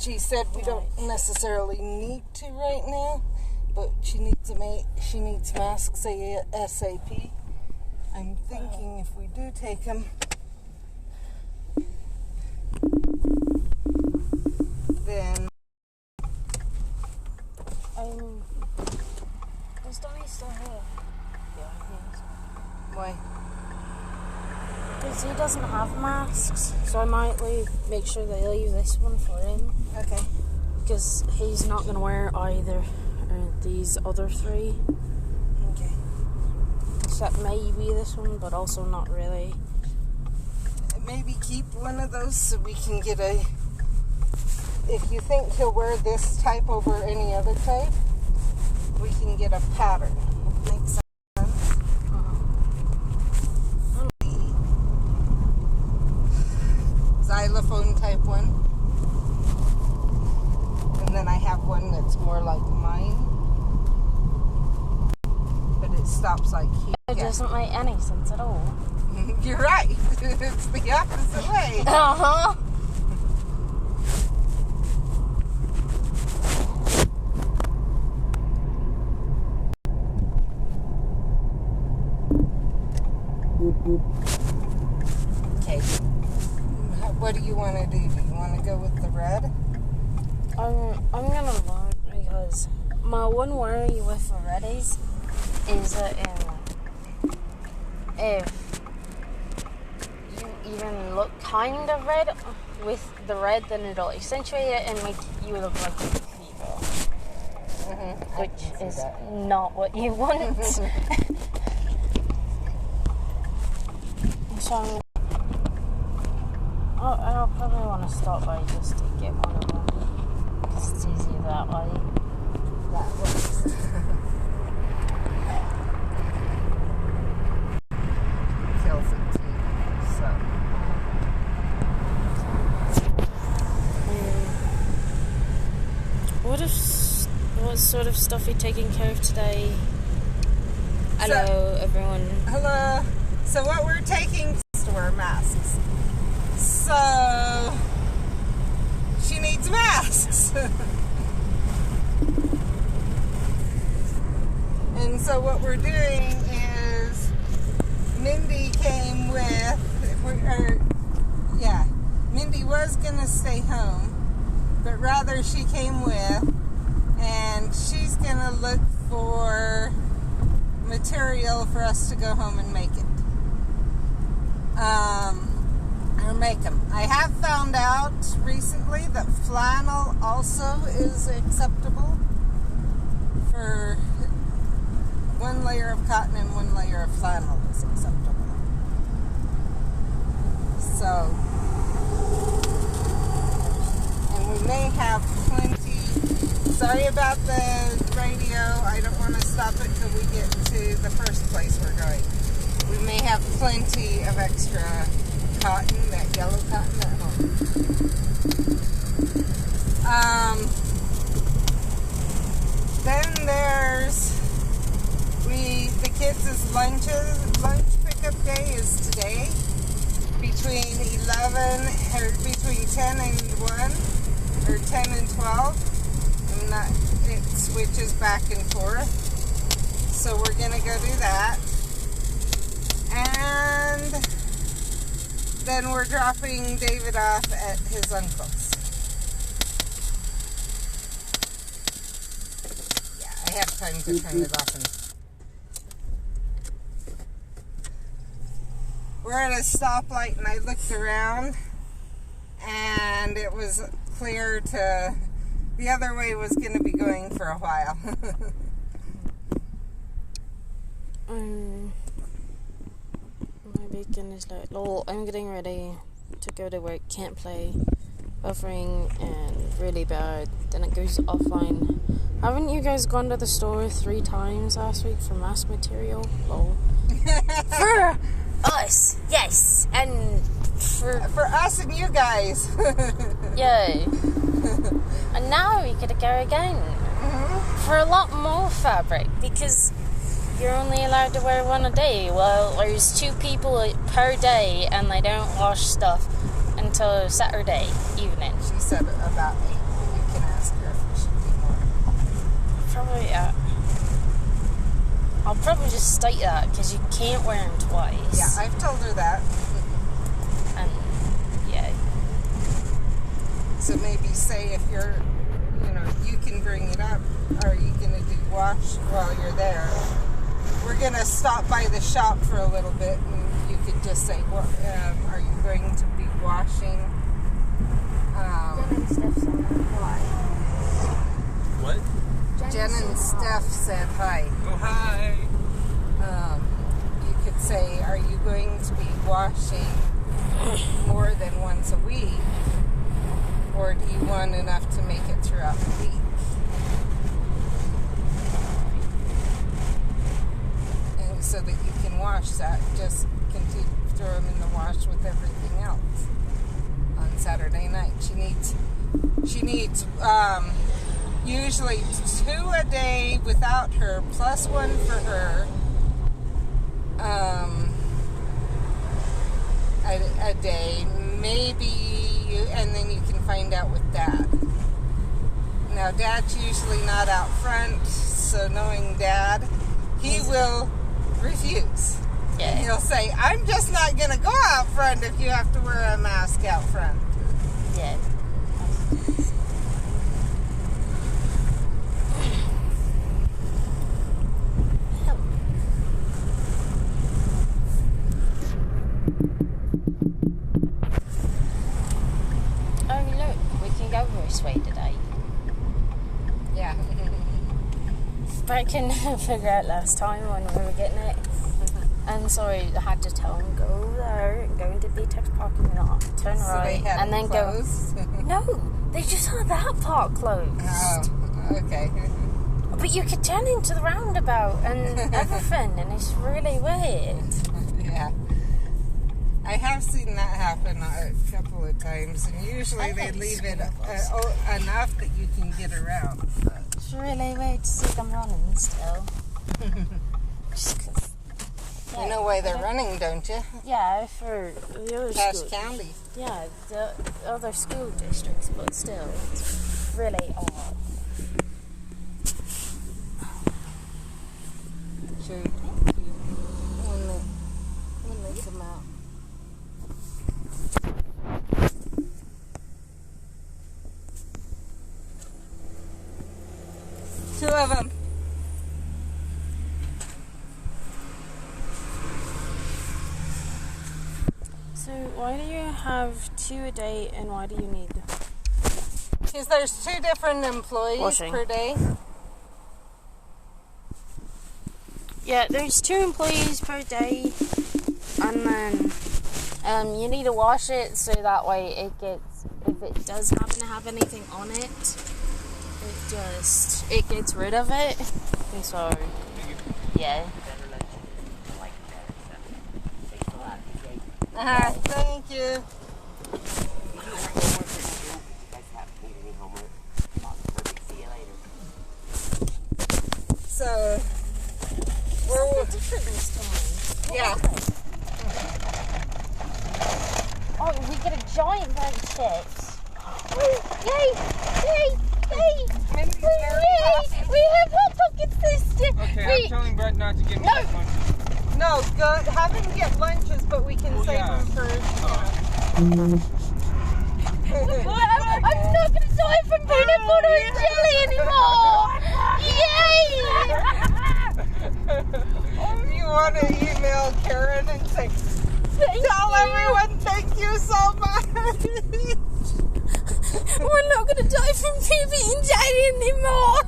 she said we don't necessarily need to right now, but she needs masks ASAP. I'm thinking if we do take them, then is Donnie still here? Yeah, he is. why? Because he doesn't have masks, so I might make sure they leave this one for him. Okay. Because he's not going to wear either these other three. Okay. Except maybe this one, but also not really. Maybe keep one of those so we can get a... If you think he'll wear this type over any other type, we can get a pattern. Makes sense. Xylophone type one. And then I have one that's more like mine. But it stops like here. It doesn't make any sense at all. You're right. It's the opposite way. Uh-huh. Okay. What do you want to do? Do you want to go with the red? I'm gonna vote because my one worry with the red is that if you even look kind of red with the red, then it'll accentuate it and make you look like a fever, which is not what you want. So I'll probably want to stop by just to get one of them. Because it's easier that way. That works. Kills it too. So. What sort of stuff are you taking care of today? Hello, everyone. Hello. So what we're taking is to wear masks. So she needs masks. And so what we're doing is Mindy came with, Mindy was going to stay home, but rather she came with, and she's going to look for material for us to go home and make it. Or make them. I have found out recently that flannel also is acceptable for one layer of cotton and one layer of flannel is acceptable. So, and we may have plenty. Sorry about the radio. I don't want to stop it till we get to the first place we're going. We may have plenty of extra cotton, that yellow cotton at home. Then there's the kids' lunch pickup day is today between 10 and 1 or 10 and 12. It switches back and forth. So we're gonna go do that. And then we're dropping David off at his uncle's. Yeah, I have time to turn it off. We're at a stoplight and I looked around and it was clear to... The other way was going to be going for a while. My bacon is like, lol, I'm getting ready to go to work, can't play, buffering and really bad, then it goes offline. Haven't you guys gone to the store 3 times last week for mask material? Lol. For us, yes, and for us and you guys. Yeah. And now we gotta go again for a lot more fabric because you're only allowed to wear one a day. Well, there's 2 people per day and they don't wash stuff until Saturday evening. She said it about me. I'll probably just state that because you can't wear them twice. Yeah, I've told her that. And yeah. So maybe say if you're, you can bring it up. Are you going to do wash while you're there? We're going to stop by the shop for a little bit, and you could just say, well, are you going to be washing? What? Jen and Steph said hi. Oh, hi. You could say, are you going to be washing more than once a week? Or do you want enough to make it throughout the week? And so that you can wash that, just continue to throw them in the wash with everything else on Saturday night. She needs usually 2 a day without her, plus 1 for her. A day, maybe, and then you can find out with Dad. Now, Dad's usually not out front, so knowing Dad, he will refuse. Yeah. He'll say, I'm just not going to go out front if you have to wear a mask out front. Yeah. Oh, look, we can go this way today. Yeah. But I couldn't figure out last time when we were getting it. And so I had to tell him, go there, go into B-Tex parking lot, turn So right, they had and then closed? go. No, they just had that part closed. Oh, okay. But you could turn into the roundabout and everything, and it's really weird. Yeah. I have seen that happen a couple of times, and usually they leave it enough that you can get around. But. It's really weird to see them running still. Just 'cause, yeah, You know why they're running, don't you? yeah, for the other Cache schools. County. Yeah, the other school districts, but still, it's really odd. Sure. When they come out. Two of them. So why do you have 2 a day, and why do you need? Because there's 2 different employees Washing. per day. Yeah, there's 2 employees per day, and then you need to wash it so that way it gets, if it does happen to have anything on it, it gets rid of it. And so, yeah. Thank you. So, we're different this time. yeah. Oh, we get a giant bag of chips. Yay! Yay! Yay! Yay! We have hot pockets this year. Okay, I'm telling Brett not to give me that lunch. No, go have him get lunches, but we can save them for. I'm not going to die from peanut butter and jelly anymore! Yay! You want to email Karen and say, tell everyone thank you so much. We're not going to die from PB&J anymore!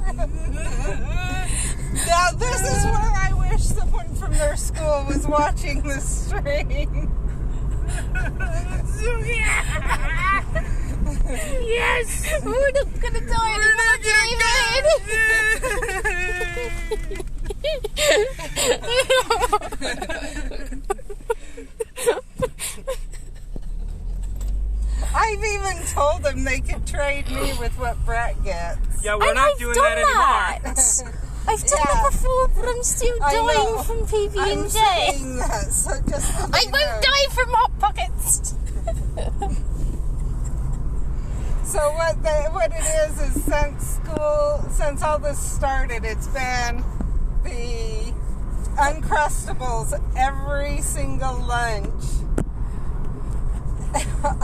Now, this is where I wish someone from their school was watching the stream. Yes! We're not going to die anymore, I've even told them they could trade me with what Brett gets. Yeah, we're not doing that anymore. I've done that before, but I'm still dying from I'm PB&J. saying that, so just so I they won't know. die from Hot Pockets. So what it is since all this started, it's been the Uncrustables every single lunch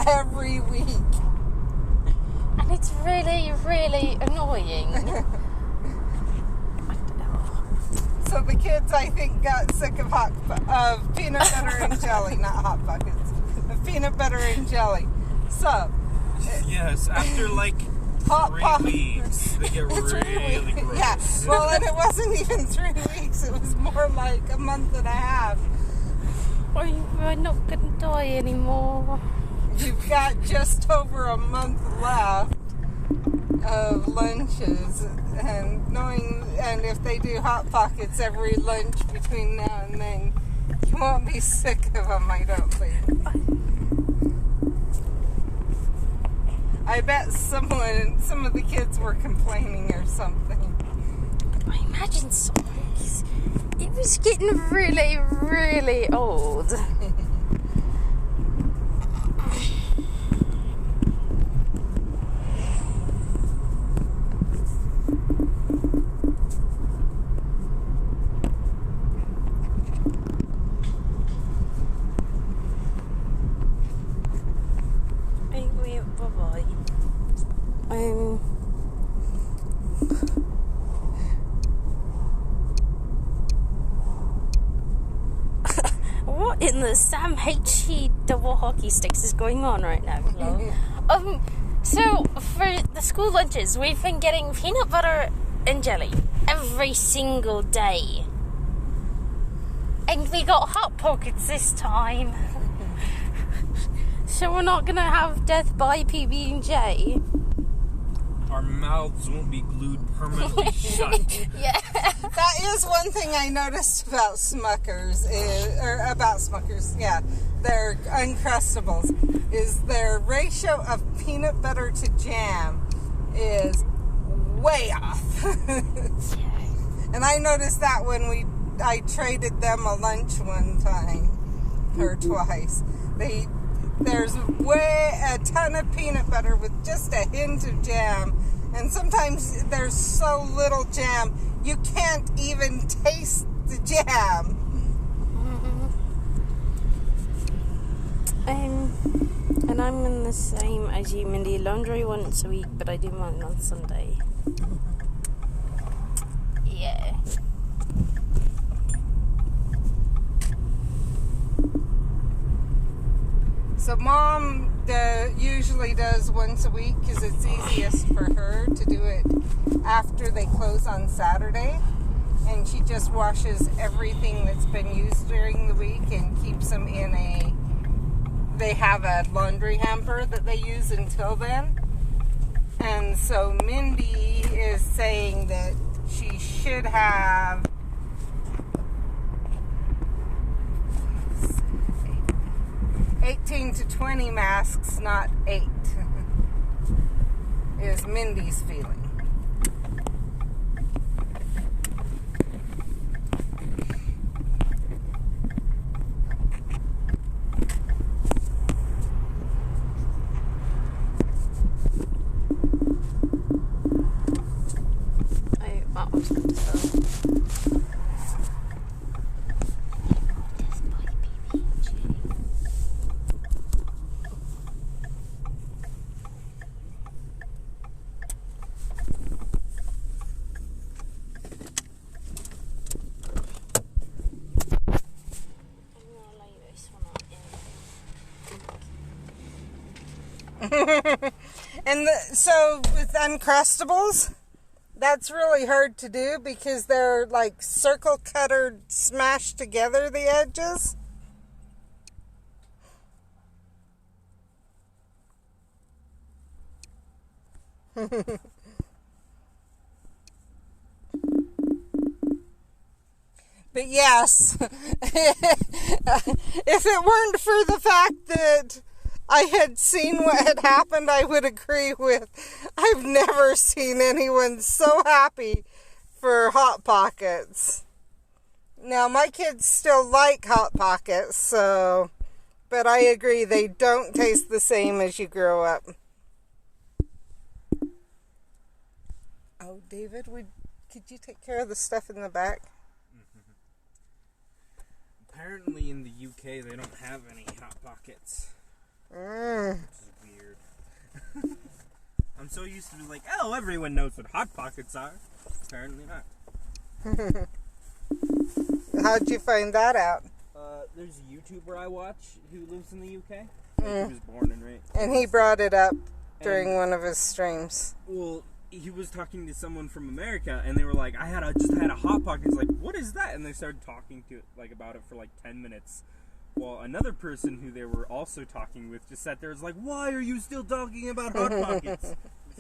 every week. And it's really, really annoying. So the kids, I think, got sick of peanut butter and jelly, not Hot Pockets, of peanut butter and jelly. So yes, after like 3 weeks, they get really gross. Yeah, well, and it wasn't even 3 weeks. It was more like a month and a half. We're not going to die anymore. You've got just over a month left of lunches, and if they do Hot Pockets every lunch between now and then, you won't be sick of them, I don't think. I bet some of the kids were complaining or something. I imagine so. It was getting really, really old. Bye-bye. What in the Sam H.E. double hockey sticks is going on right now, Flo? So for the school lunches, we've been getting peanut butter and jelly every single day. And we got Hot Pockets this time. So we're not gonna have death by PB&J. Our mouths won't be glued permanently shut. Yeah. That is one thing I noticed about Smuckers, their Uncrustables, is their ratio of peanut butter to jam is way off. And I noticed that when I traded them a lunch one time, or twice. There's a ton of peanut butter with just a hint of jam, and sometimes there's so little jam you can't even taste the jam. And I'm in the same as you, Mindy. Laundry once a week, but I do mine on Sunday. Yeah. So Mom usually does once a week because it's easiest for her to do it after they close on Saturday. And she just washes everything that's been used during the week and keeps them in they have a laundry hamper that they use until then. And so Mindy is saying that she should have 18 to 20 masks, not 8, is Mindy's feeling. And so with Uncrustables, that's really hard to do because they're like circle cutter smashed together, the edges. But yes, if it weren't for the fact that I had seen what had happened, I would agree with. I've never seen anyone so happy for Hot Pockets. Now, my kids still like Hot Pockets, but I agree they don't taste the same as you grow up. Oh, David, could you take care of the stuff in the back? Apparently in the UK they don't have any Hot Pockets. Mm. Which is weird. I'm so used to be like, oh, everyone knows what Hot Pockets are. Apparently not. How'd you find that out? There's a YouTuber I watch who lives in the UK. He was born and raised. And he brought it up during one of his streams. Well, he was talking to someone from America, and they were like, I just had a Hot Pocket. He's like, what is that? And they started talking to about it for like 10 minutes. Well, another person who they were also talking with just sat there and was like, why are you still talking about Hot Pockets? It was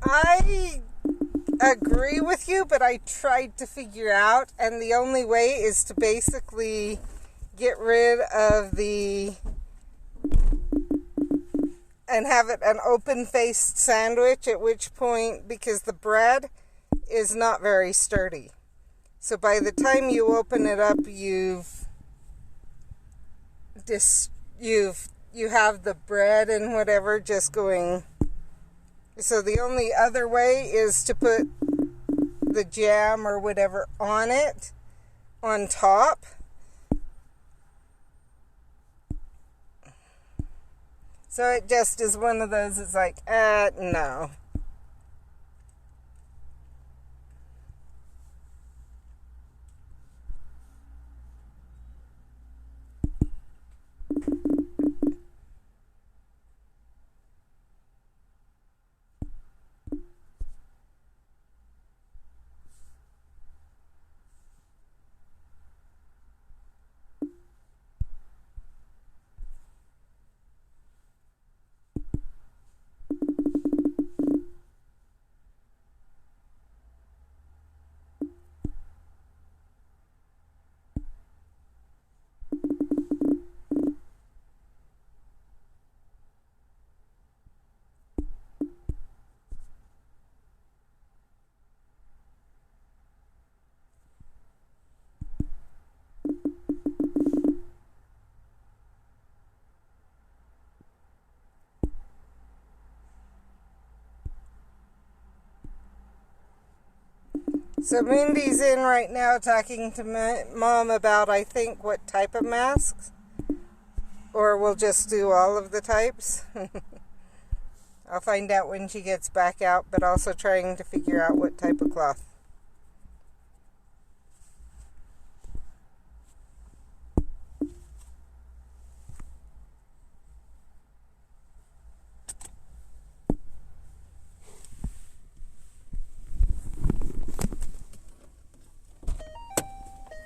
hilarious. I agree with you, but I tried to figure out, and the only way is to basically get rid of and have it an open-faced sandwich, at which point, because the bread is not very sturdy. So by the time you open it up, you have the bread and whatever just going. So the only other way is to put the jam or whatever on it, on top. So it just is one of those, it's like, no. So Mindy's in right now talking to Mom about, I think, what type of masks. Or we'll just do all of the types. I'll find out when she gets back out, but also trying to figure out what type of cloth.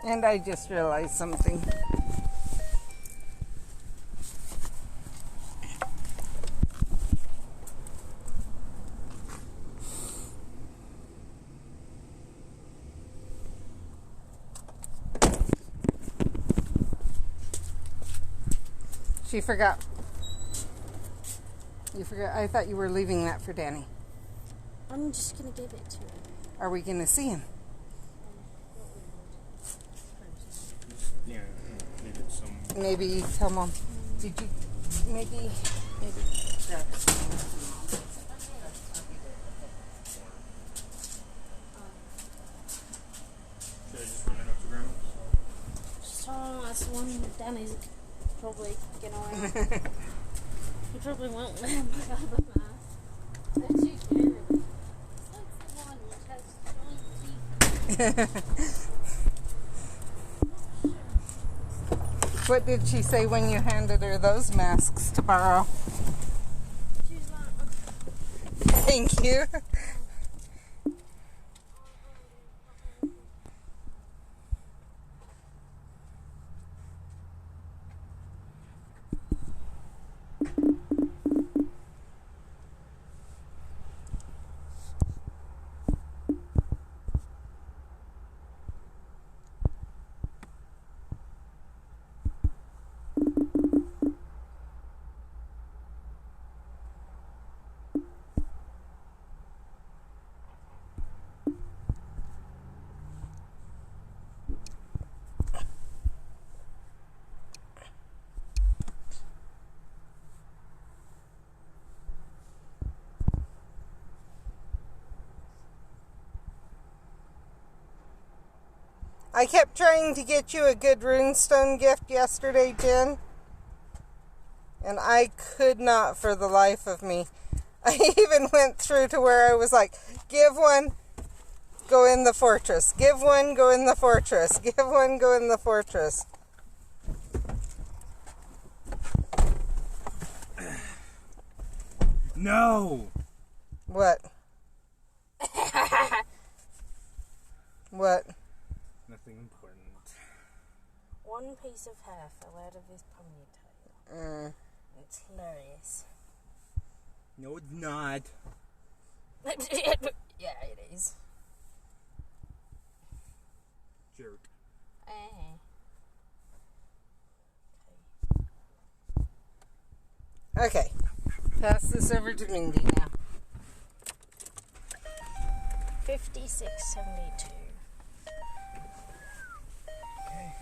And I just realized something. She forgot. You forgot. I thought you were leaving that for Danny. I'm just gonna give it to him. Are we gonna see him? Yeah, leave it somewhere. Maybe tell Mom. Did you maybe grab it? Should I just run it up to Grandma's? Just tell him that's the one that Danny's probably gonna He probably won't let him pick up the mask. They're too scary. It's like the one which has giant teeth. What did she say when you handed her those masks to borrow? She's like, Thank you. I kept trying to get you a good runestone gift yesterday, Jen. And I could not for the life of me. I even went through to where I was like, give one, go in the fortress. Give one, go in the fortress. Give one, go in the fortress. No! What? What? Nothing important. One piece of hair fell out of his ponytail. It's hilarious. No, it's not. Yeah, it is. Jerk. Okay. Pass this over to Mindy now. 56.72. Okay.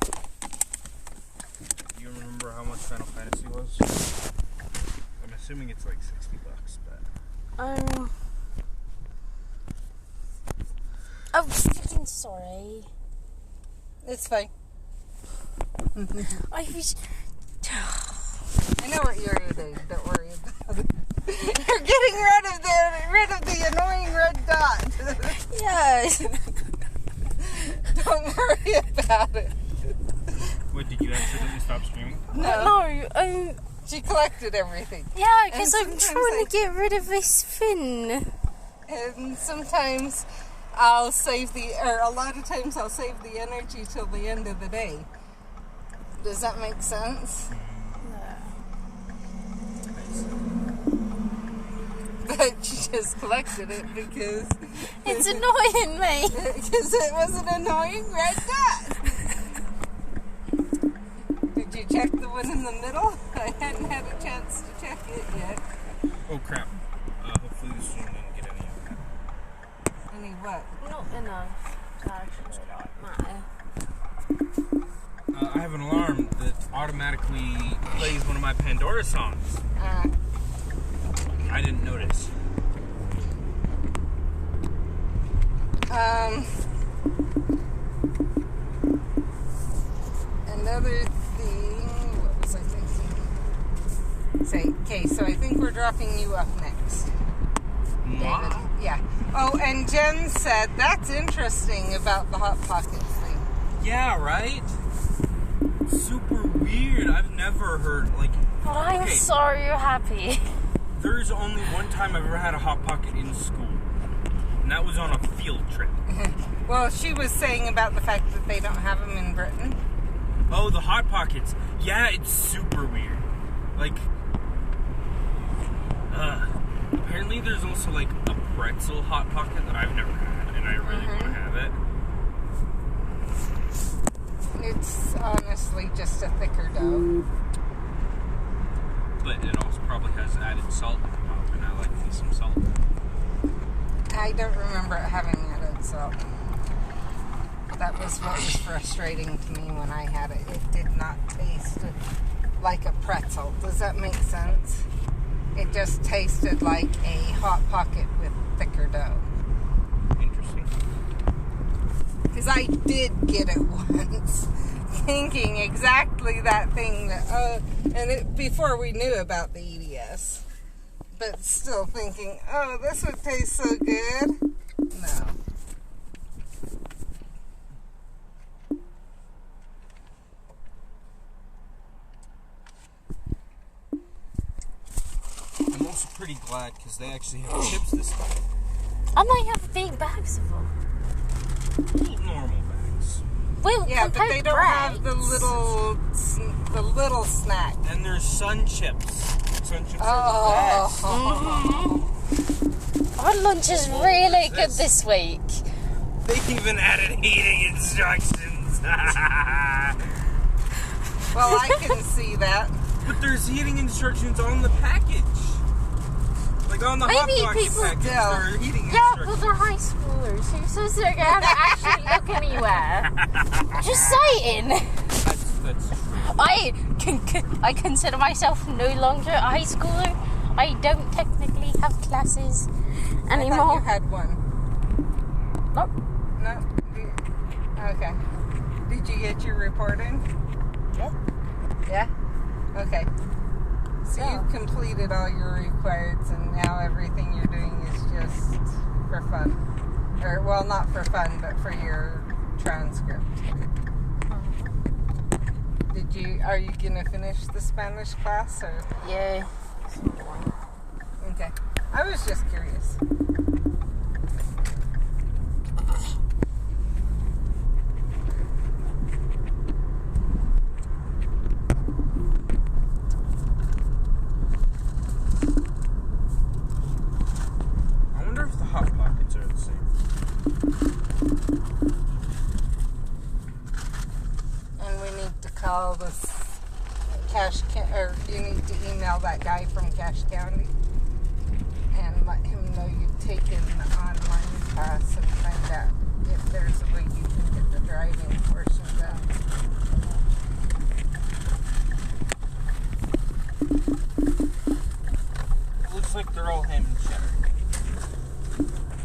Do you remember how much Final Fantasy was? I'm assuming it's like $60, but... I'm freaking sorry. It's fine. I was... I know what you're doing. Don't worry about it. You're getting rid of the annoying red dot. Yes. Don't worry about it. Wait, did you accidentally stop streaming? No, She collected everything. yeah, because And I'm sometimes trying to get rid of this fin. And sometimes I'll save a lot of times I'll save the energy till the end of the day. Does that make sense? But she just collected it because... It's annoying me. Because it was an annoying red dot. Did you check the one in the middle? I hadn't had a chance to check it yet. Oh crap. Hopefully the stream didn't get any of that. Any what? Not enough to actually matter. I have an alarm that automatically plays one of my Pandora songs. I didn't notice. Another thing, what was I thinking? Okay, so I think we're dropping you up next. Wow. David. Yeah. Oh, and Jen said, that's interesting about the Hot Pocket thing. Yeah, right? Super weird. I've never heard, like... But I'm okay, so happy. there's only one time I've ever had a Hot Pocket in school. And that was on a field trip. Well, she was saying about the fact that they don't have them in Britain. Oh, the Hot Pockets. Yeah, it's super weird. Like... apparently there's also, like, a pretzel Hot Pocket that I've never had. And I really want to have it. It's honestly just a thicker dough. But it also probably has added salt in the top, and I like me some salt. I don't remember it having added salt. That was what was frustrating to me when I had it. It did not taste like a pretzel. Does that make sense? It just tasted like a Hot Pocket with thicker dough. Interesting. Because I did get it once, thinking exactly that thing that, and it before we knew about the EDS, but still thinking, oh, this would taste so good. No. I'm also pretty glad because they actually have chips this time. And they have big bags of them. Normal bags. Well, Yeah, but they don't have the little snack. And there's sun chips. Sun chips are the best. Our lunch is really good this week. They even added eating instructions. Well, I can see that. But there's eating instructions on the package. Like on the Hot Maybe Pocket people package, do. there are eating Yeah, but instructions. they're high schoolers. Who says they're gonna actually look anywhere? Just saying. That's I consider myself no longer a high schooler. I don't technically have classes I thought you anymore. had one. Nope. No? Okay. Did you get your report in? Yeah. Yeah? Okay. So Yeah. you've completed all your requireds, and now everything you're doing is just for fun. Or, well, not for fun, but for your transcript. Are you going to finish the Spanish class, or? Yeah. Okay. I was just curious. I wonder if the Hot Pockets are the same. And we need to call this or you need to email that guy from Cache County and let him know you've taken the online class and find out if there's a way you can get the driving portion done. It looks like they're all ham and cheddar.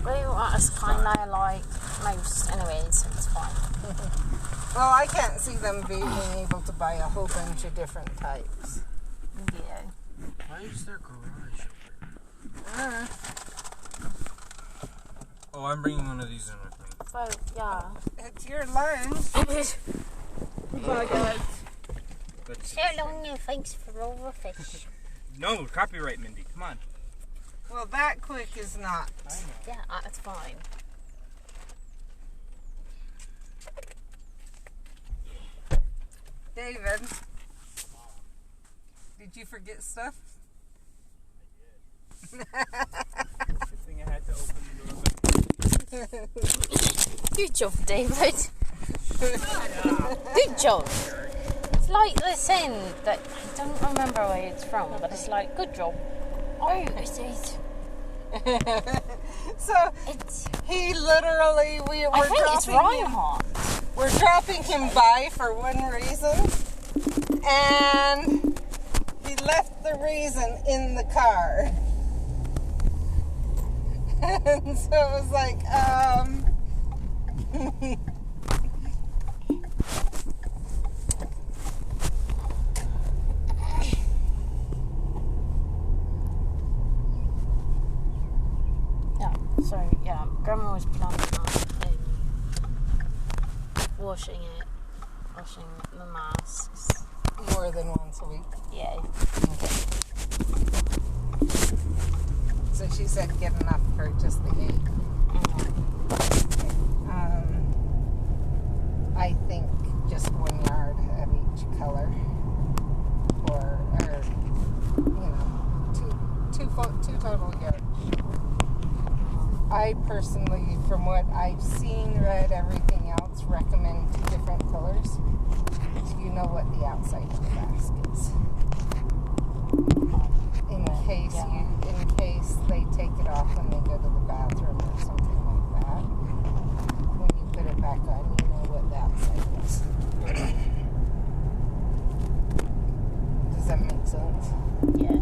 Well, it's kind of like most, anyways, so it's fine. Well, I can't see them being able to buy a whole bunch of different types. Yeah. Why is there garage over? Oh, I'm bringing one of these in with me. Well, yeah. It's your lunch. Oh, God. Let's So long, and thanks for all the fish. No, copyright, Mindy. Come on. Well, that quick is not. I know. Yeah, that's fine. David, did you forget stuff? Good thing I had to open the door. Good job, David. Good job. It's like the saying that I don't remember where it's from, but it's like, good job. Oh, it's So it's. he literally, we were I think it's dropping him. Reinhardt. We're dropping him by for one reason, and he left the reason in the car. And so it was like, Yeah, so yeah, Grandma was planning on washing the masks. more than once a week. Yeah. So she said get enough for just the 8. I think just 1 yard of each color, or two total yards. I personally, from what I've seen, read, everything else, recommend 2 different colors, so you know what the outside of the basket is. In case they take it off when they go to the bathroom or something like that. When you put it back on, you know what the outside is. Does that make sense? Yeah.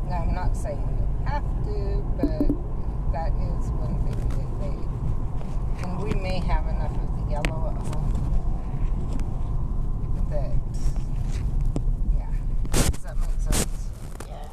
Now, I'm not saying you have to, but that is one thing that and we may have enough of the yellow at home that, yeah. Does that make sense? Yeah.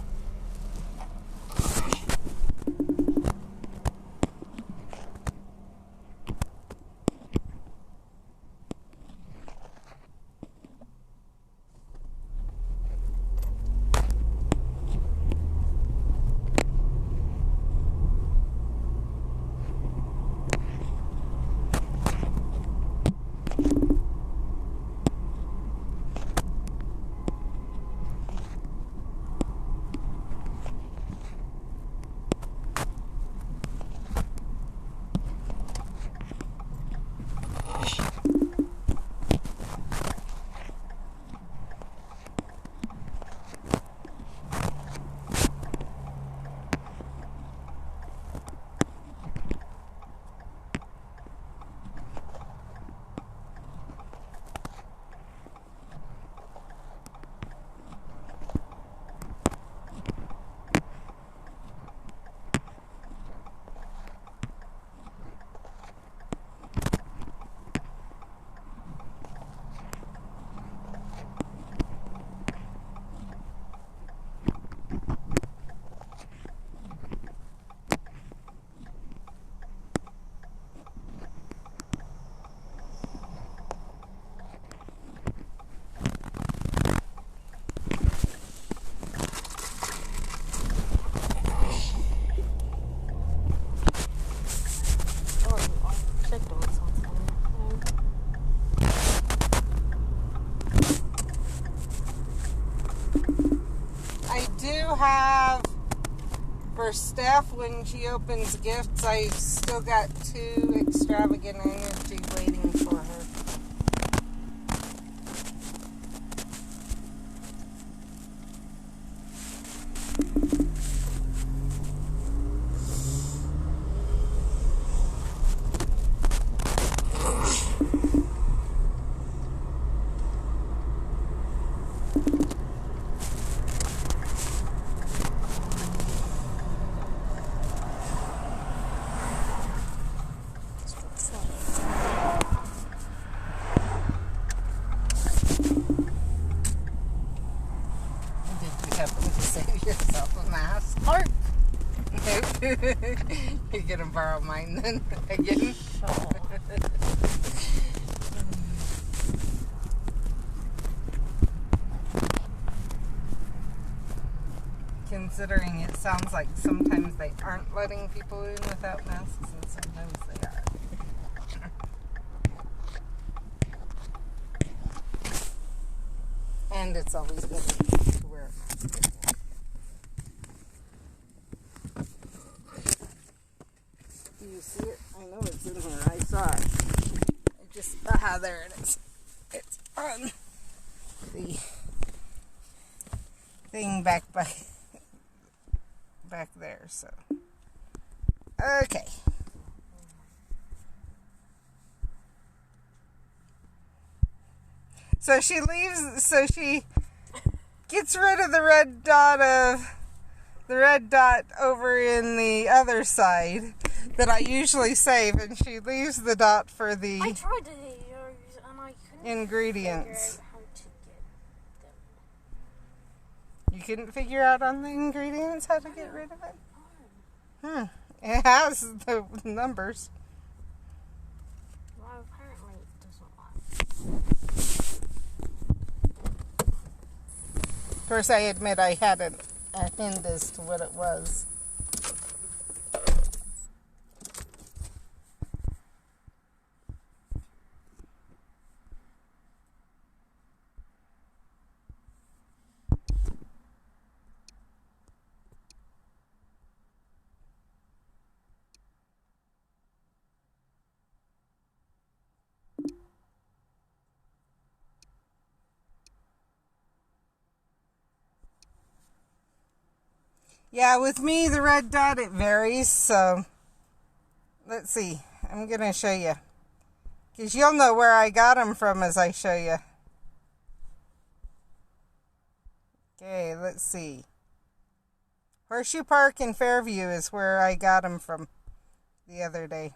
do have for Steph when she opens gifts. I've still got 2 extravagant energy waiting for her. Yourself a mask. Hark! You're gonna borrow mine then again? Sure. Considering it sounds like sometimes they aren't letting people in without masks and sometimes they are. And it's always better to wear a mask. Do you see it? I know it's in here. I saw it. It just, there it is. It's on the thing back there, so. Okay. So she leaves, so she gets rid of the red dot over in the other side that I usually save, and she leaves the dot for the I tried to use and I couldn't ingredients. figure out how to get them. You couldn't figure out on the ingredients how to get rid of it? It has the numbers. Well, apparently it doesn't work. Of course, I admit I had a hint as to what it was. Yeah, with me, the red dot, it varies, so let's see. I'm going to show you. Because you'll know where I got them from as I show you. Okay, let's see. Horseshoe Park in Fairview is where I got them from the other day.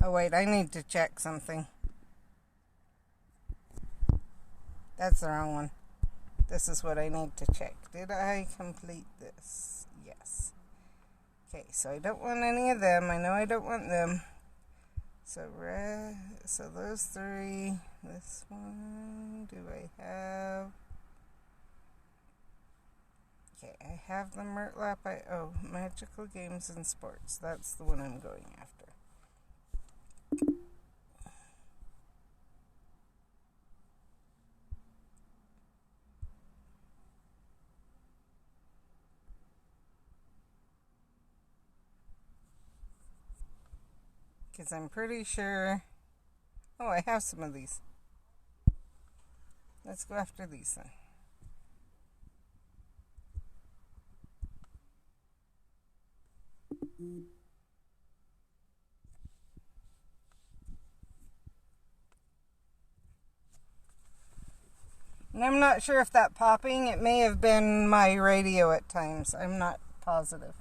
Oh wait, I need to check something. That's the wrong one. This is what I need to check. Did I complete this? Yes. Okay, so I don't want any of them. I know I don't want them. So those 3. This one, do I have? Okay, I have the Murtlap. Magical Games and Sports. That's the one I'm going after. Because I'm pretty sure... Oh, I have some of these. Let's go after these then. And I'm not sure if that popping, it may have been my radio at times. I'm not positive.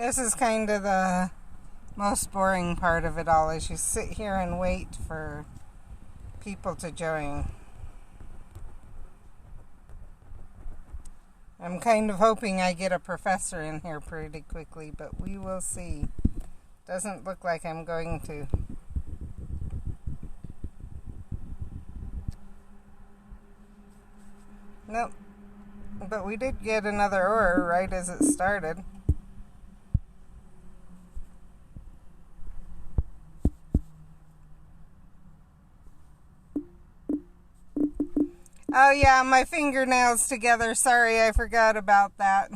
This is kind of the most boring part of it all, is you sit here and wait for people to join. I'm kind of hoping I get a professor in here pretty quickly, but we will see. Doesn't look like I'm going to. Nope. But we did get another order right as it started. Oh yeah, my fingernails together. Sorry, I forgot about that.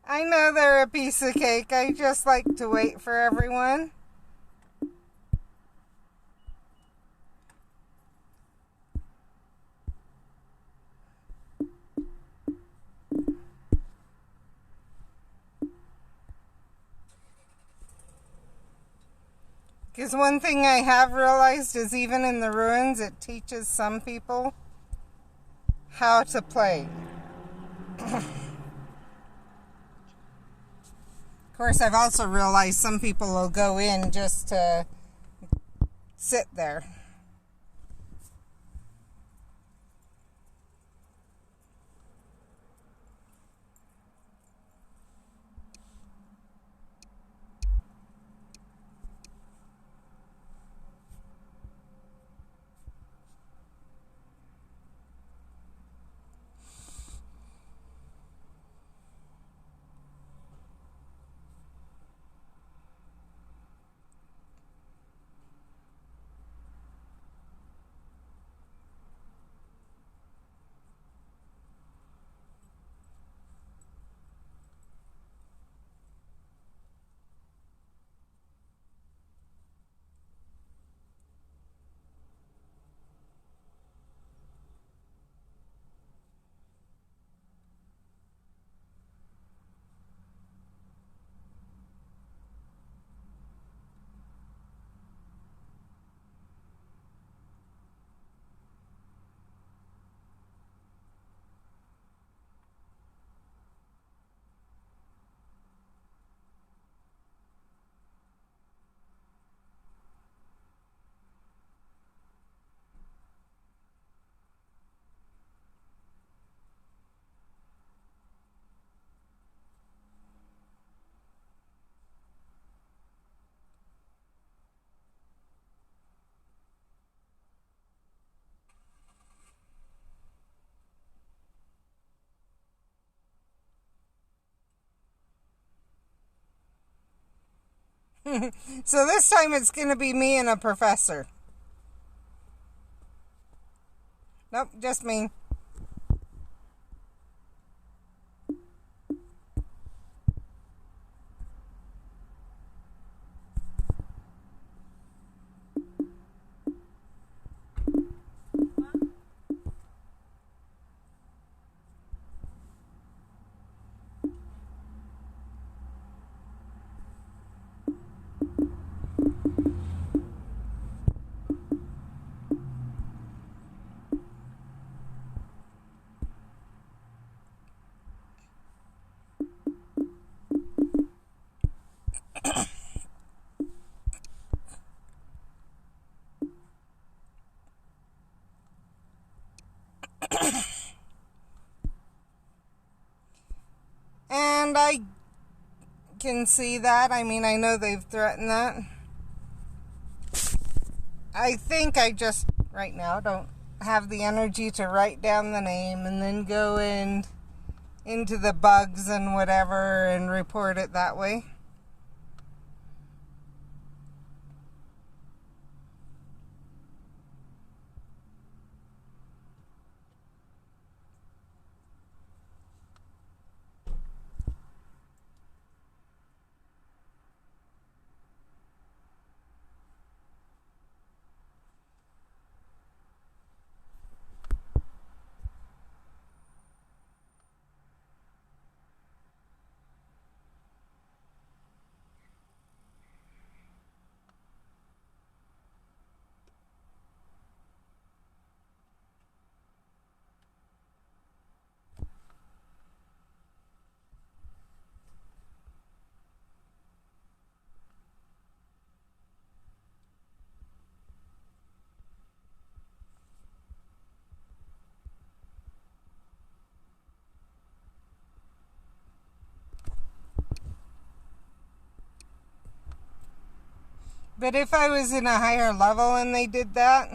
I know they're a piece of cake. I just like to wait for everyone. Because one thing I have realized is even in the ruins, it teaches some people how to play. Of course, I've also realized some people will go in just to sit there. So this time it's going to be me and a professor. Nope, just me. And I can see that. I mean, I know they've threatened that. I think I just, right now, don't have the energy to write down the name and then go and into the bugs and whatever and report it that way. But if I was in a higher level and they did that,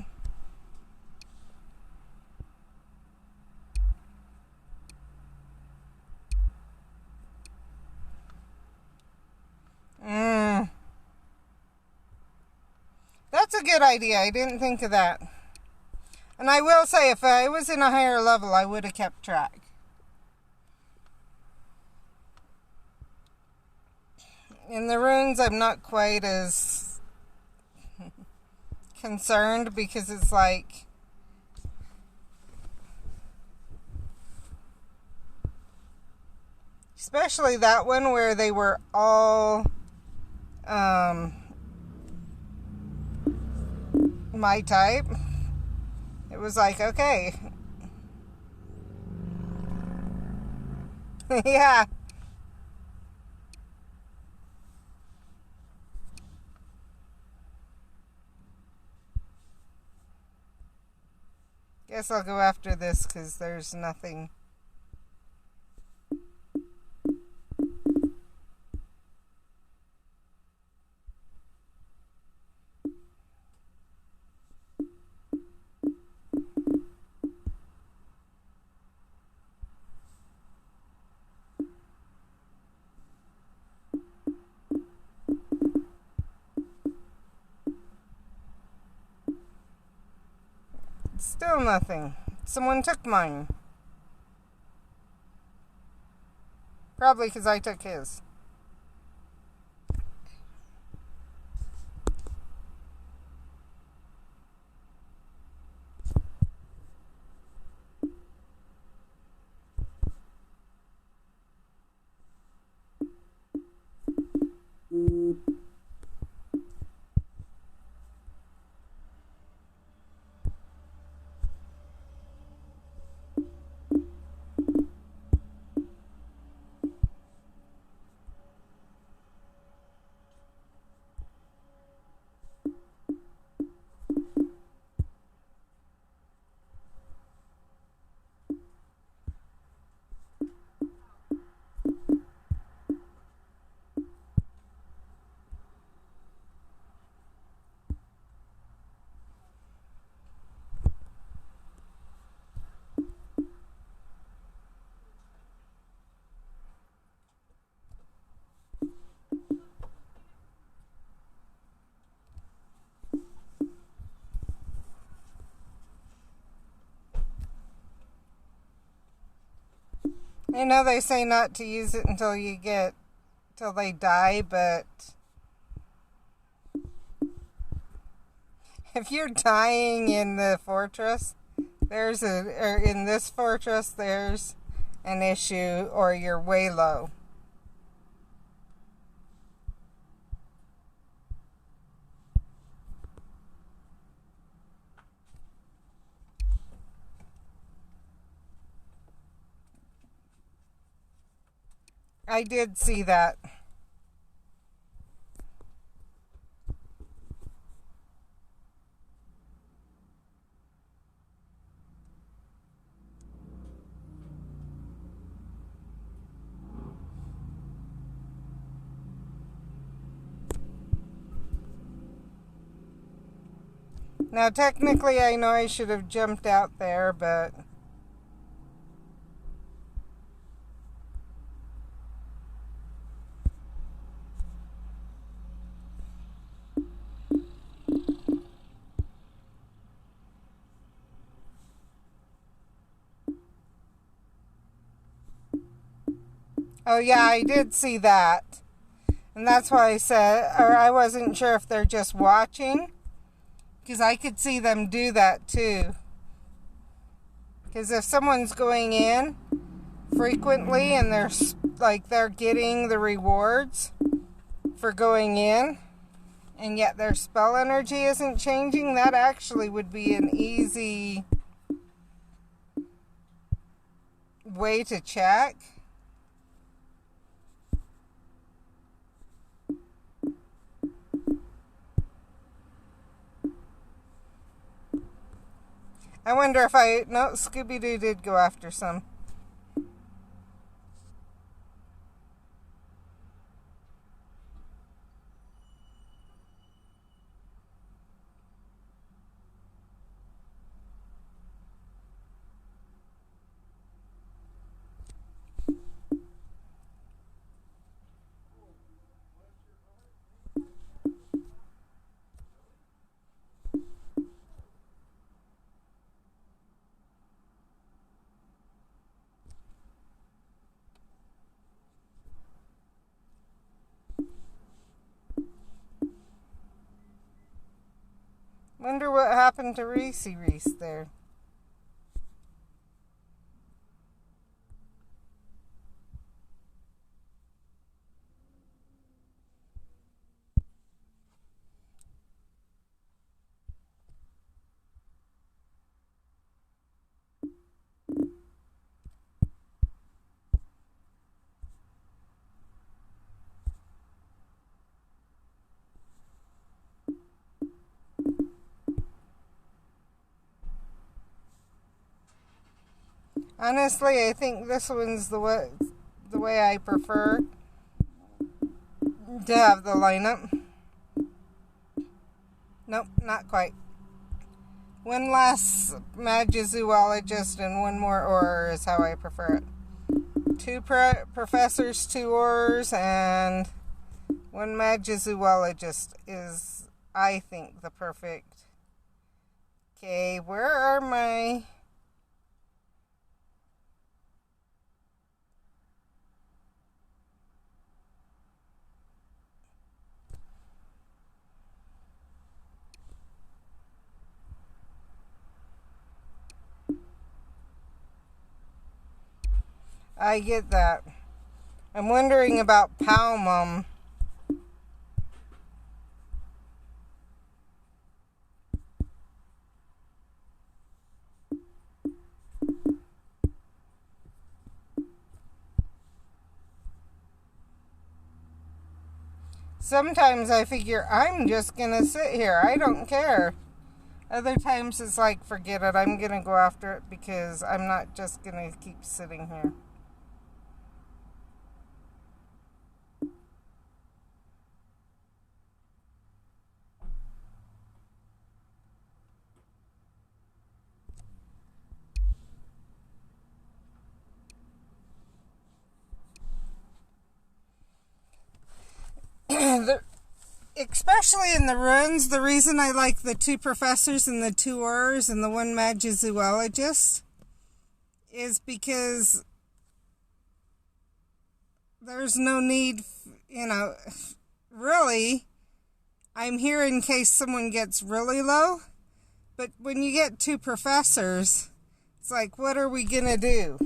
that's a good idea. I didn't think of that. And I will say, if I was in a higher level, I would have kept track. In the runes, I'm not quite as concerned because it's like, especially that one where they were all my type. It was like, okay. Yeah. Guess I'll go after this because there's nothing. Still nothing. Someone took mine. Probably because I took his. I know they say not to use it until they die, but if you're dying in the fortress, or in this fortress, there's an issue, or you're way low. I did see that. Now, technically, I know I should have jumped out there, but Oh, yeah, I did see that. And that's why I said, or I wasn't sure if they're just watching. Because I could see them do that too. Because if someone's going in frequently and they're getting the rewards for going in, and yet their spell energy isn't changing, that actually would be an easy way to check. I wonder if no, Scooby-Doo did go after some. Wonder what happened to Reese there. Honestly, I think this one's the way I prefer to have the lineup. Nope, not quite. One less Magizoologist and one more Auror is how I prefer it. Two professors, 2 Aurors, and one Magizoologist is, I think, the perfect. Okay, where are my... I get that. I'm wondering about Palmum. Sometimes I figure I'm just gonna sit here. I don't care. Other times it's like, forget it. I'm gonna go after it because I'm not just gonna keep sitting here. Especially in the ruins, the reason I like the 2 professors and the 2 Aurors and the 1 Magizoologist is because there's no need, really, I'm here in case someone gets really low, but when you get 2 professors, it's like, what are we gonna do?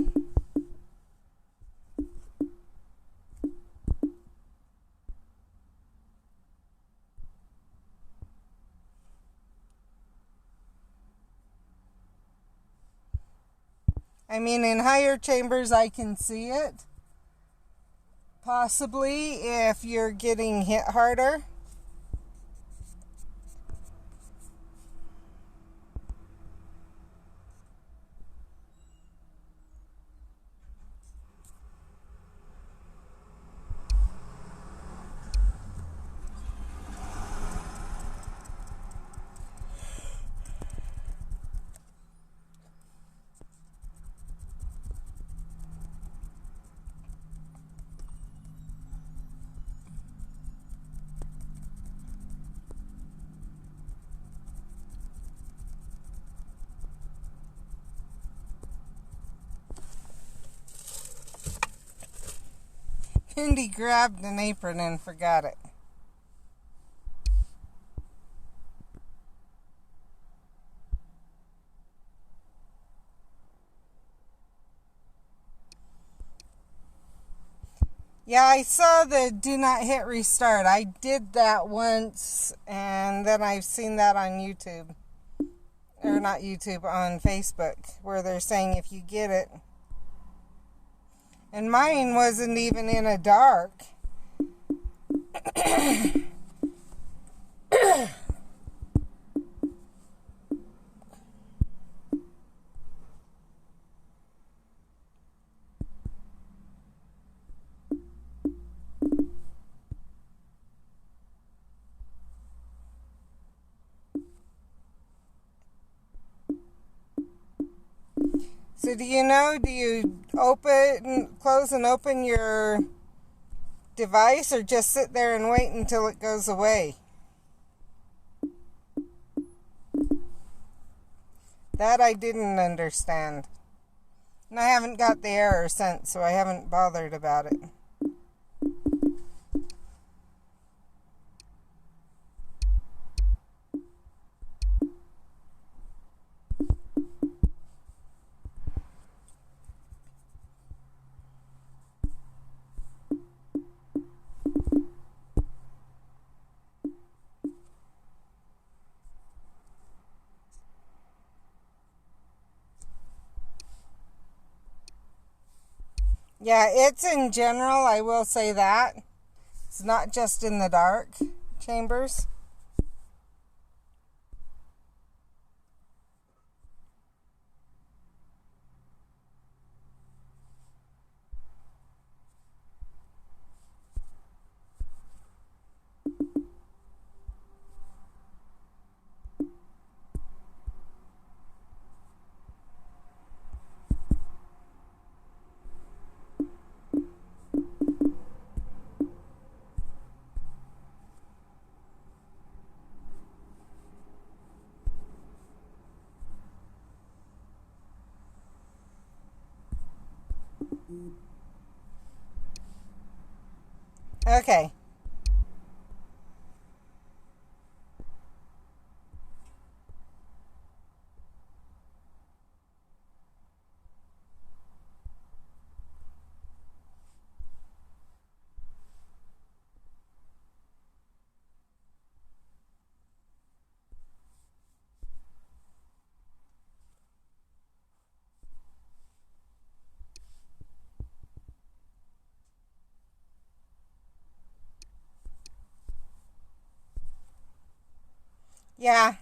I mean, in higher chambers, I can see it. Possibly if you're getting hit harder. Mindy grabbed an apron and forgot it. Yeah, I saw the do not hit restart. I did that once, and then I've seen that on YouTube. Or not YouTube, on Facebook, where they're saying if you get it. And mine wasn't even in a dark. So do you close and open your device, or just sit there and wait until it goes away? That I didn't understand. And I haven't got the error since, so I haven't bothered about it. Yeah, it's in general, I will say that. It's not just in the dark chambers. Okay. Yeah.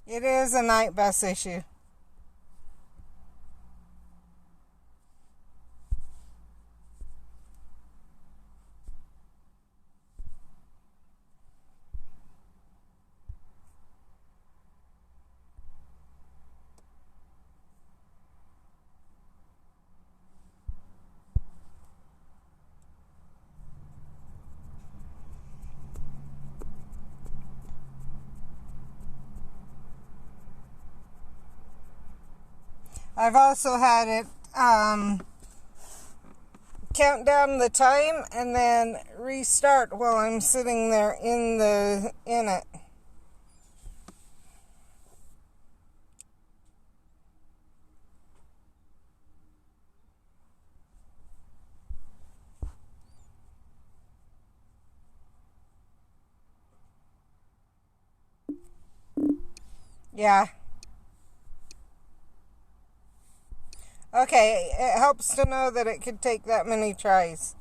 It is a night bus issue. I've also had it count down the time and then restart while I'm sitting there in it. Yeah. Okay, it helps to know that it could take that many tries.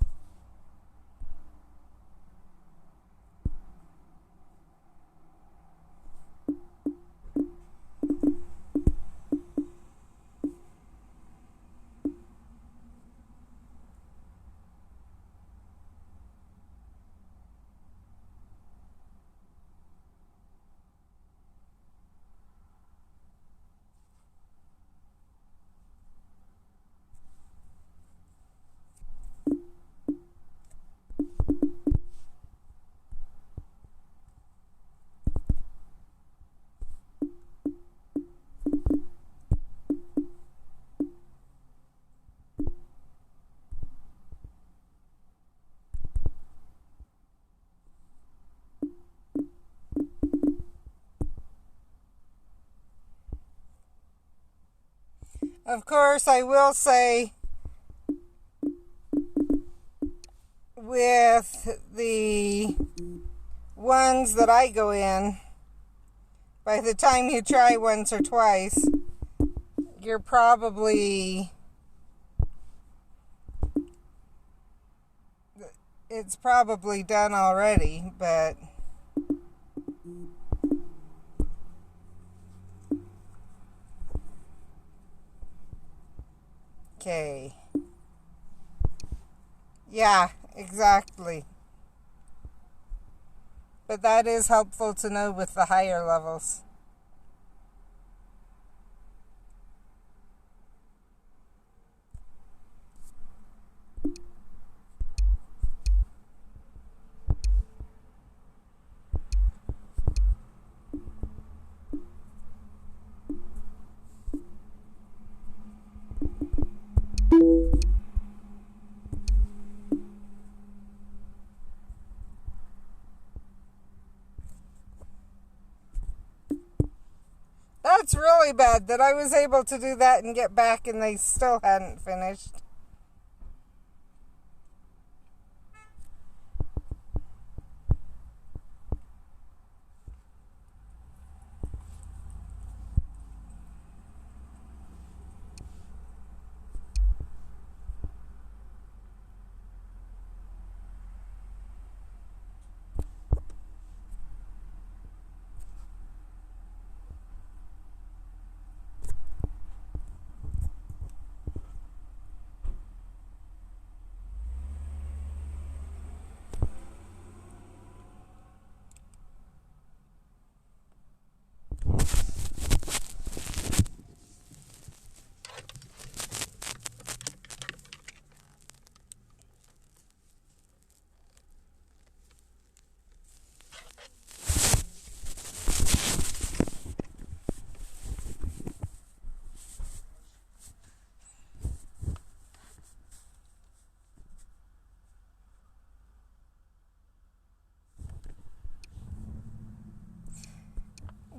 Of course, I will say with the ones that I go in, by the time you try once or twice, you're probably, it's probably done already, but okay. Yeah, exactly. But that is helpful to know with the higher levels. That's really bad that I was able to do that and get back and they still hadn't finished.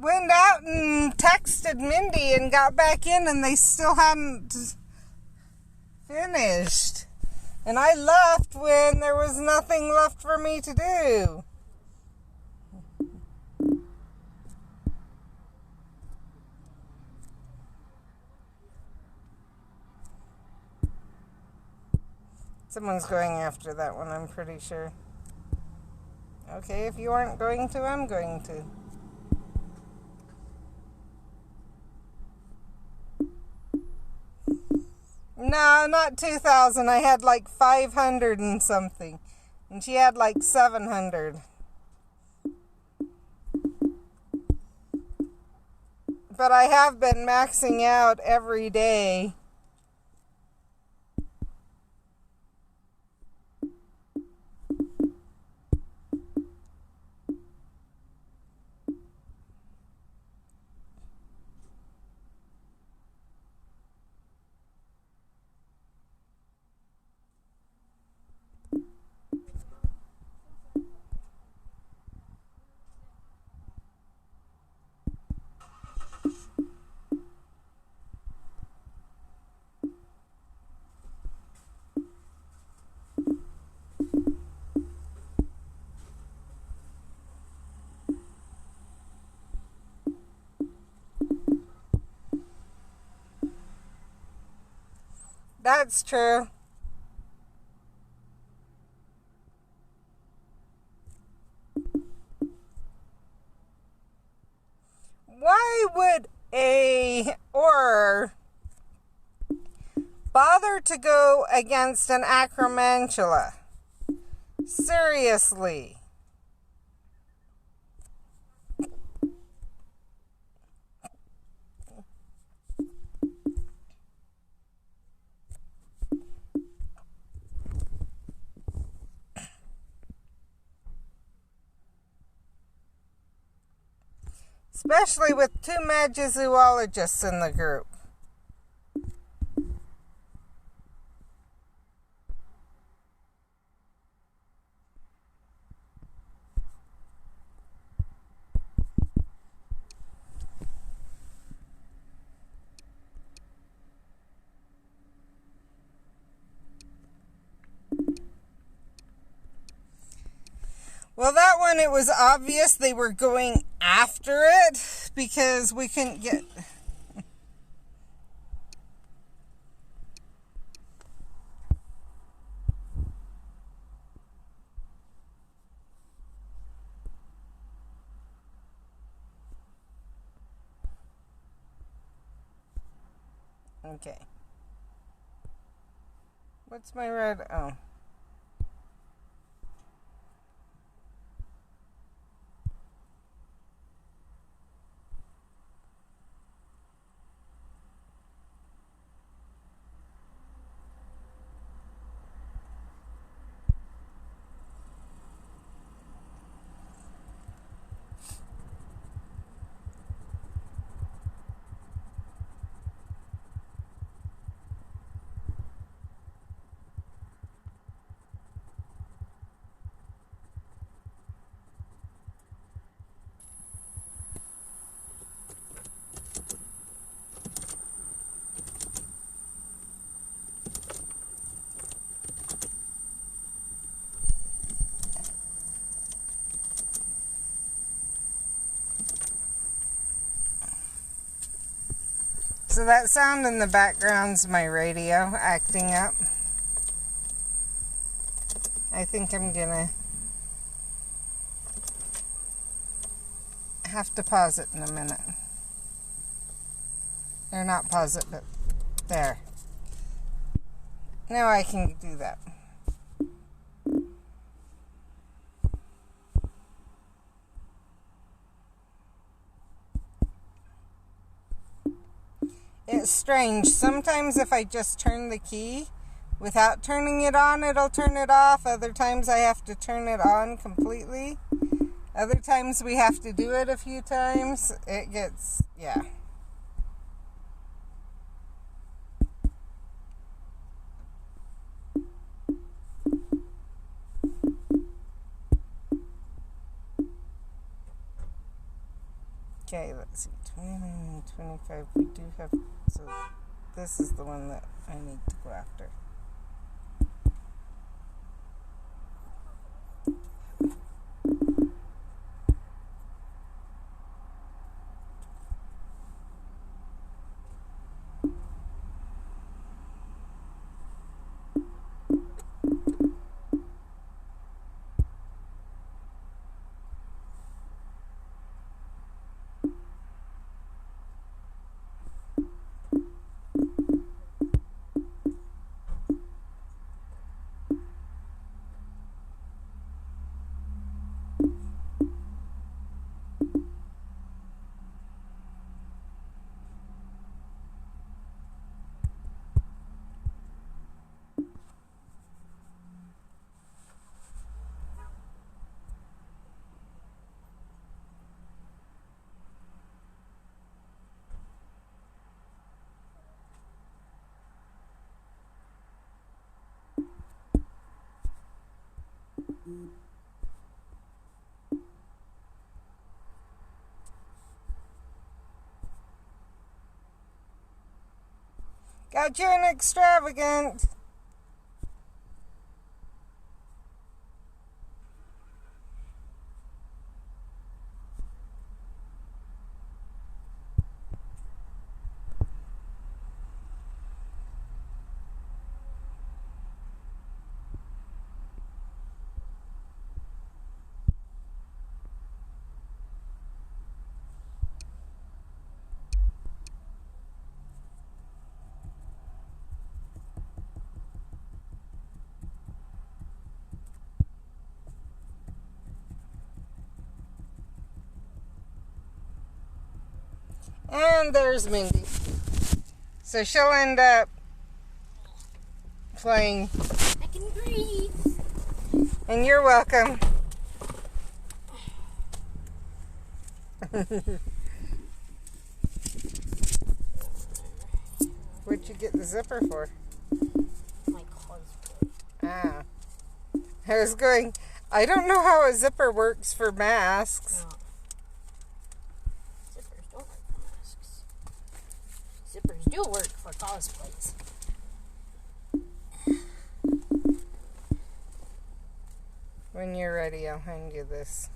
Went out and texted Mindy and got back in and they still hadn't finished. And I left when there was nothing left for me to do. Someone's going after that one, I'm pretty sure. Okay, if you aren't going to, I'm going to. No, not 2,000. I had like 500 and something. And she had like 700. But I have been maxing out every day. That's true. Why would a orer bother to go against an acromantula? Seriously. Especially with two magizoologists in the group. one, it was obvious they were going after it because we couldn't get... Okay. What's my red? Oh. So that sound in the background's my radio acting up. I think I'm gonna have to pause it in a minute. Or not pause it, but there. Now I can do that. It's strange. Sometimes if I just turn the key without turning it on, it'll turn it off. Other times I have to turn it on completely. Other times we have to do it a few times. It gets, yeah. Okay, let's see, 29, 25, we do have, so this is the one that I need to go after. Got you an extravagant. And there's Mindy. So she'll end up playing. I can breathe. And you're welcome. What'd you get the zipper for? My cosplay. Ah. I was going, I don't know how a zipper works for masks. No. Zippers don't work for masks. Zippers do work for cosplays. When you're ready, I'll hand you this.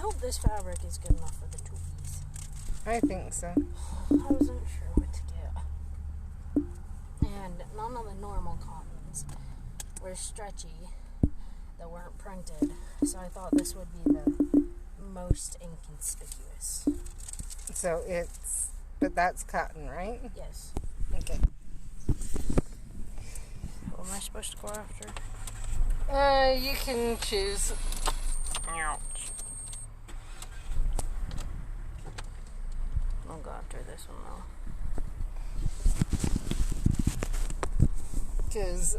hope this fabric is good enough for the two piece. I think so. I wasn't sure what to get. And none of the normal cottons were stretchy that weren't printed, so I thought this would be the most inconspicuous. So but that's cotton, right? Yes. Okay. What am I supposed to go after? You can choose. Ouch. I'll go after this one though. Because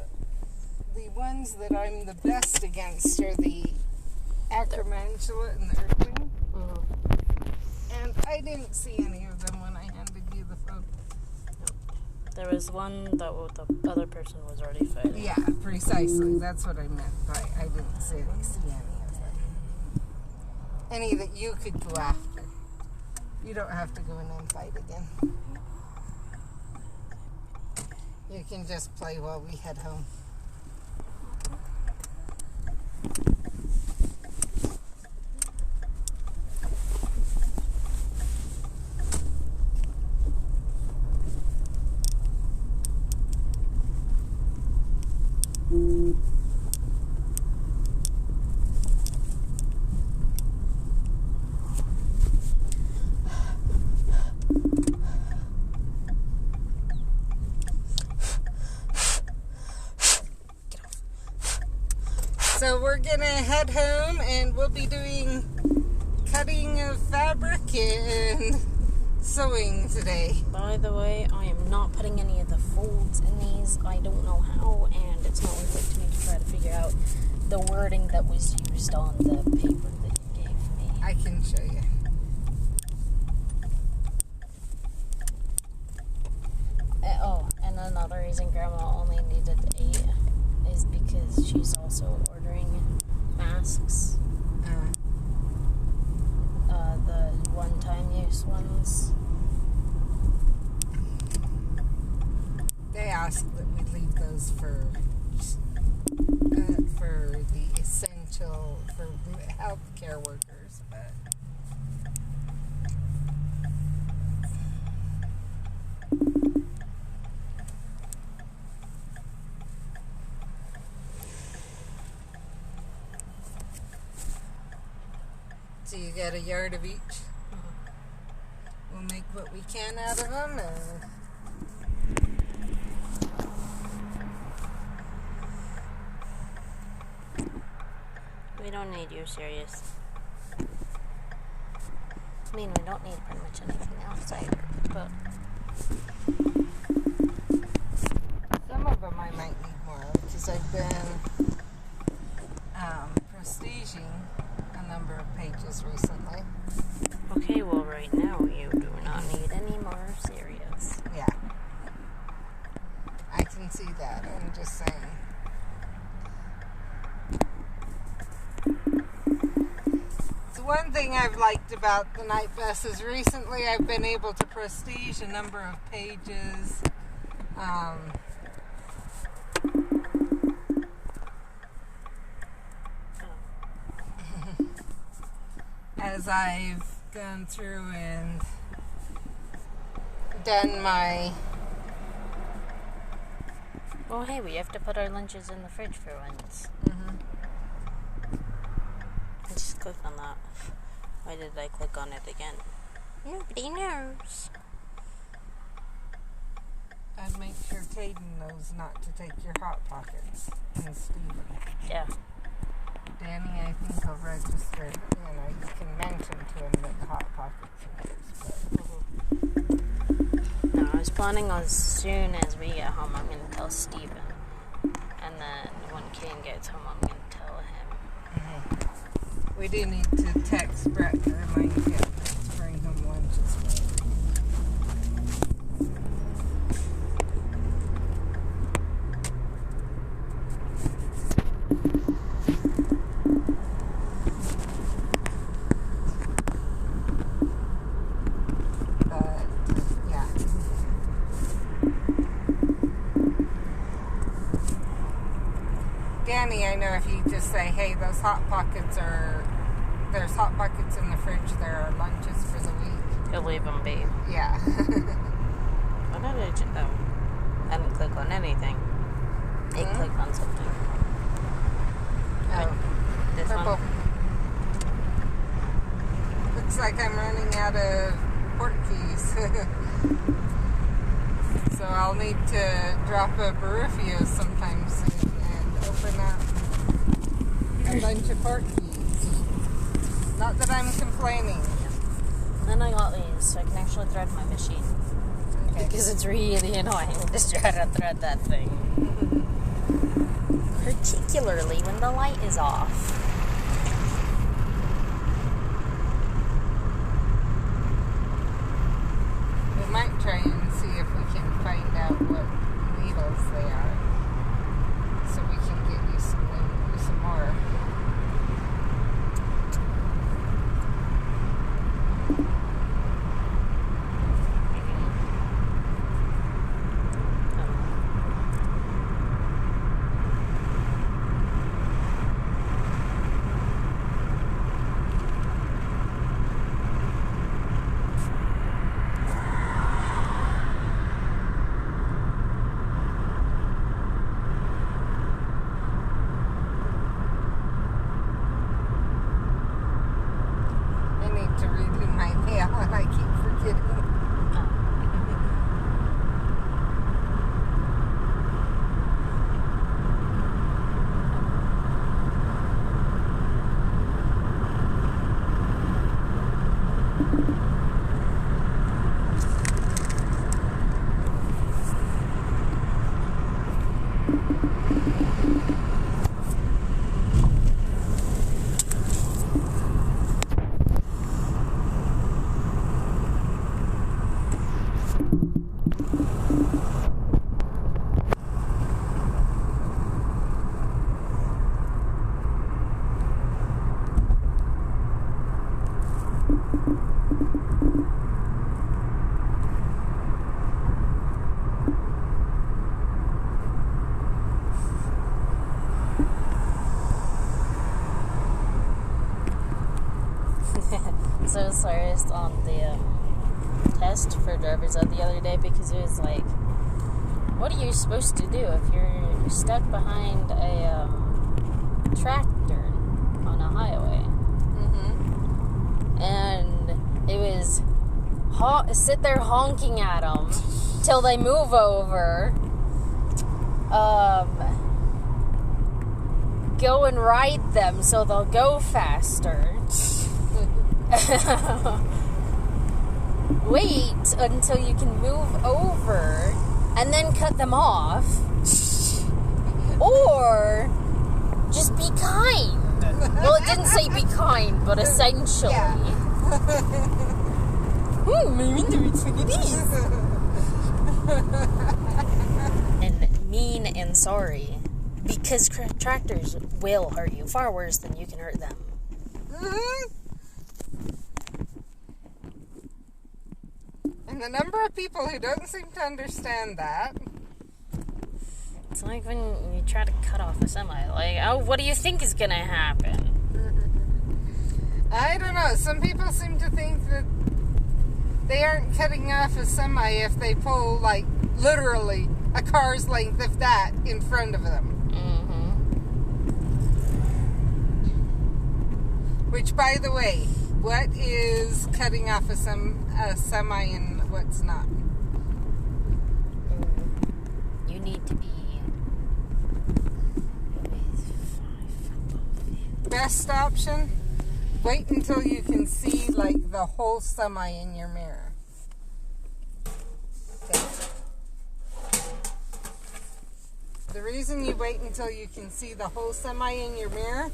the ones that I'm the best against are the acromantula and the earthling. Mm-hmm. And I didn't see any of them when I handed you the photo. There was one that the other person was already fighting. Yeah, precisely. That's what I meant by I didn't see any of them. Any that you could go after. You don't have to go in and fight again. You can just play while we head home. So we're gonna head home and we'll be doing cutting of fabric and sewing today. By the way, I am not putting any of the folds in these. I don't know how, and it's not worth it to me to try to figure out the wording that was used on the paper that you gave me. I can show you. And another reason Grandma only needed 8 is because she's also ordering masks. The one-time use ones. They asked that we leave those for the essential, for healthcare workers, but so you get a yard of each. We'll make what we can out of them, and We don't need you, serious. I mean, we don't need pretty much anything else either, but some of them I might need more of because I've been prestiging a number of pages recently. okay, well, right now you do not need any more serious. Yeah. I can see that. I'm just saying. So one thing I've liked about the night bus is recently I've been able to prestige a number of pages. As I've gone through and done my... Well, hey, we have to put our lunches in the fridge for once. I just clicked on that. Why did I click on it again? Nobody knows. I'd make sure Caden knows not to take your Hot Pockets. And Steven. Yeah. Danny, I think I'll register. You can mention to him that the Hot Pockets are yours. No, I was planning on as soon as we get home, I'm going to tell Steven. And then when Caden gets home, I'm going to tell him. We do need to text Brett to remind him to bring him lunch as well. Danny, I know if you just say, hey, those Hot Pockets are there's hot buckets in the fridge. There are lunches for the week. You'll leave them be. Yeah. What did I do? Oh, I didn't click on anything. I clicked on something. Oh, This purple. one? Looks like I'm running out of port keys. So I'll need to drop a Barufio sometime soon and open up a bunch of port keys. Not that I'm complaining. Then I got these, so I can actually thread my machine. Okay. Because it's really annoying to try to thread that thing. Particularly when the light is off. We might try and see if we can find out what needles they are, so we can get you some more. To redo my mail, and I keep forgetting. So I was harassed on the test for driver's ed the other day because it was like, what are you supposed to do if you're stuck behind a tractor on a highway? And it was sit there honking at them till they move over. Go and ride them so they'll go faster. Wait until you can move over and then cut them off. Or just be kind. Well, it didn't say be kind, but essentially. Yeah. Maybe that's what it is. And mean and sorry. Because tractors will hurt you far worse than you can hurt them. And the number of people who don't seem to understand that. It's like when you try to cut off a semi. Like, oh, what do you think is gonna happen? I don't know. Some people seem to think that they aren't cutting off a semi if they pull, like, literally a car's length of that in front of them. Which, by the way, what is cutting off a semi and what's not? You need to be... Best option? Wait until you can see, like, the whole semi in your mirror. Okay. The reason you wait until you can see the whole semi in your mirror,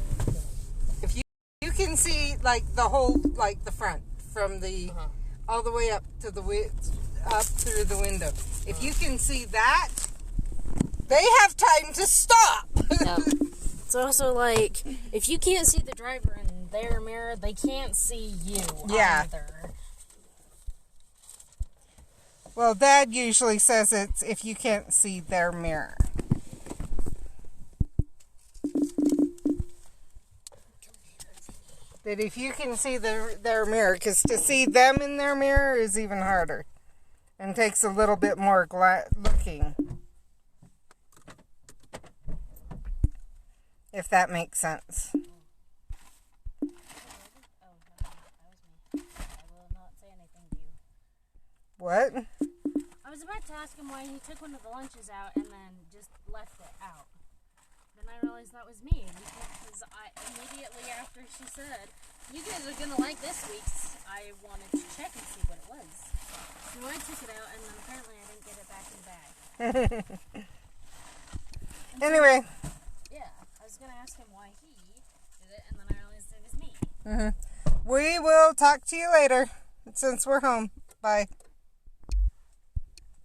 if you can see, like, the whole, like, the front, from the, all the way up to the, up through the window. If you can see that, they have time to stop. No. It's also like, if you can't see the driver in their mirror, they can't see you either. Well, Dad usually says it's if you can't see their mirror. that if you can see their mirror, because to see them in their mirror is even harder and takes a little bit more looking. If that makes sense. What? I was about to ask him why he took one of the lunches out and then just left it out. Then I realized that was me because I immediately after she said, "You guys are gonna like this week's," I wanted to check and see what it was. So I took it out and then apparently I didn't get it back in the bag. Anyway. Yeah, I was gonna ask him why he did it and then I realized it was me. We will talk to you later since we're home. Bye.